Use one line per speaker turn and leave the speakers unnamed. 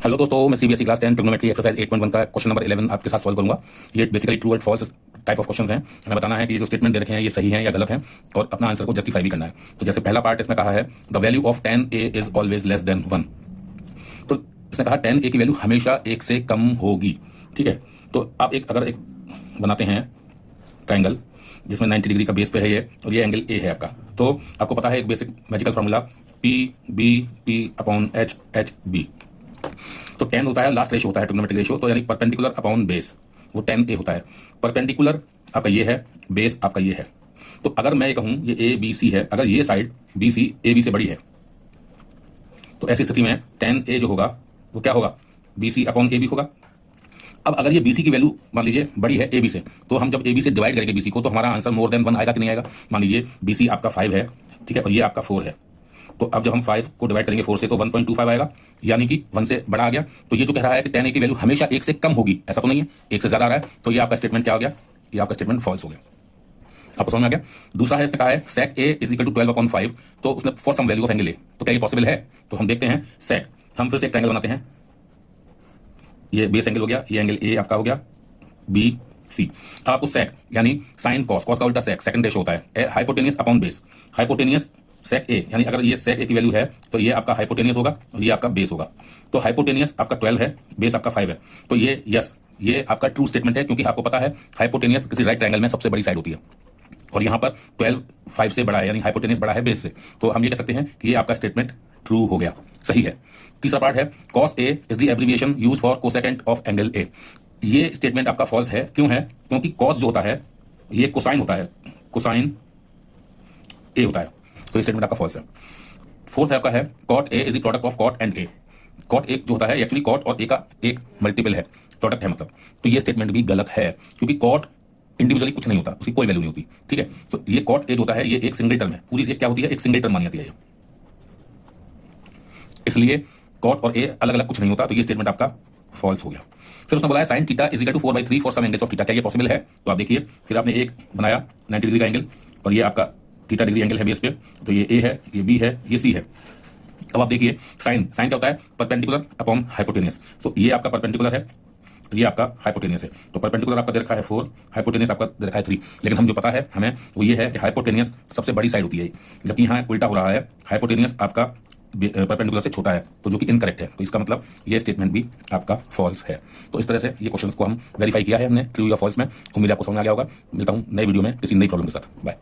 Hello दोस्तों, मैं CBSE class 10 trigonometry exercise 8.1 का क्वेश्चन नंबर 11 आपके साथ सॉल्व करूंगा। ये बेसिकली ट्रू और फॉल्स टाइप ऑफ क्वेश्चंस हैं। हमें बताना है कि ये जो स्टेटमेंट दे रखे हैं ये सही है या गलत है और अपना आंसर को जस्टिफाई भी करना है। तो जैसे पहला पार्ट इसमें कहा है the value of 10a is always less than 1। तो इसने कहा 10a की वैल्यू हमेशा 1 से कम होगी। ठीक है, तो आप अगर एक बनाते हैं ट्राइंगल जिसमें 90 डिग्री का बेस पे है ये, और ये एंगल ए है आपका। तो आपको पता है एक बेसिक मैजिकल फॉर्मूला P/B/H/B। तो 10 होता है लास्ट रेशियो होता है ट्रिग्नोमेट्रिक रेशियो, तो यानी परपेंडिकुलर अपॉन बेस, वो 10a होता है। परपेंडिकुलर आपका ये है, बेस आपका ये है। तो अगर मैं ये कहूं ये ए बी सी है, अगर ये side B C A B से बड़ी है तो ऐसी स्थिति में 10a जो होगा वो क्या होगा, B C upon A B होगा। अब अगर ये BC की वैल्यू मान लीजिए बड़ी है AB से, तो हम जब AB से डिवाइड करेंगे BC को तो हमारा आंसर मोर देन 1 आएगा कि नहीं आएगा। मान लीजिए BC आपका 5 है, ठीक है, और ये आपका 4 है। तो अब जब हम 5 को डिवाइड करेंगे 4 से तो 1.25 आएगा, यानी कि 1 से बड़ा आ गया। तो ये जो कह रहा है कि 10a की वैल्यू हमेशा 1 से कम होगी, ऐसा तो नहीं है, 1 से ज्यादा आ रहा है। तो ये आपका स्टेटमेंट क्या हो गया, ये आपका स्टेटमेंट फॉल्स हो गया। आपको समझ में आ गया। दूसरा है, इसने कहा है sec a is equal to 12/5, तो उसने for some value of angle a, तो क्या ये पॉसिबल है? तो हम देखते हैं sec, हम फिर से एक ट्रायंगल बनाते हैं। ये बेस एंगल हो गया, ये एंगल a आपका हो गया BC। अब आपको sec यानी साइन कॉस, कॉस का उल्टा sec, सेकंड रेशियो होता है hypotenuse upon base. Hypotenuse sec a, यानी अगर ये sec a की वैल्यू है तो ये आपका हाइपोटेनियस होगा और ये आपका बेस होगा। तो हाइपोटेनियस आपका 12 है, बेस आपका 5 है। तो ये ये आपका ट्रू स्टेटमेंट है, क्योंकि आपको पता है हाइपोटेनियस किसी राइट ट्रायंगल में सबसे बड़ी साइड होती है और यहाँ पर 12 5 से बड़ा है, यानी हाइपोटेनियस बड़ा है बेस से। तो हम ये कह सकते हैं कि ये आपका स्टेटमेंट ट्रू हो गया, सही है। तीसरा पार्ट है cos a is the abbreviation used for cosecant of angle a। ये स्टेटमेंट आपका फॉल्स है। क्यों है? क्योंकि cos जो होता है ये कोसाइन होता है, कोसाइन a होता है, तो ये स्टेटमेंट आपका फॉल्स है। फोर्थ है आपका है cot a is the product of cot and a। cot एक जो होता है एक्चुअली cot और a का एक मल्टीपल है, प्रोडक्ट है मतलब। तो ये स्टेटमेंट भी गलत है, क्योंकि cot इंडिविजुअली कुछ नहीं होता, उसकी कोई वैल्यू नहीं होती। ठीक है, तो ये cot a जो होता है ये एक सिंगल टर्म है, पूरी क्या होती है, एक सिंगल टर्म मानी जाती है, इसलिए cot और a अलग अलग कुछ नहीं होता। तो ये स्टेटमेंट आपका फॉल्स हो गया। फिर उसने बोला sin theta is equal to 4/3 for some angles of theta, क्या ये पॉसिबल है? तो आप देखिए, फिर आपने एक बनाया 90 डिग्री का एंगल और ये आपका थीटा डिग्री एंगल है बेस पे, तो ये a है, ये b है, ये c है। अब आप देखिए साइन क्या होता है, परपेंडिकुलर अपॉन हाइपोटेनियस। तो ये आपका परपेंडिकुलर है, ये आपका हाइपोटेनियस है। तो परपेंडिकुलर आपका दे रखा है 4, हाइपोटेनियस आपका दे रखा है 3। लेकिन हम जो पता है हमें वो ये है कि हाइपोटेनियस सबसे बड़ी साइड होती है, जबकि यहाँ उल्टा हो रहा है, हाइपोटेनियस आपका परपेंडिकुलर से छोटा है, तो जो कि इनकरेक्ट है। तो इसका मतलब ये स्टेटमेंट भी आपका फॉल्स है। तो इस तरह से ये क्वेश्चंस को हम वेरीफाई किया है हमने, ट्रू या फॉल्स में। उम्मीद आपको समझ आ गया होगा। मिलता हूँ नई वीडियो में किसी नई प्रॉब्लम के साथ। बाय।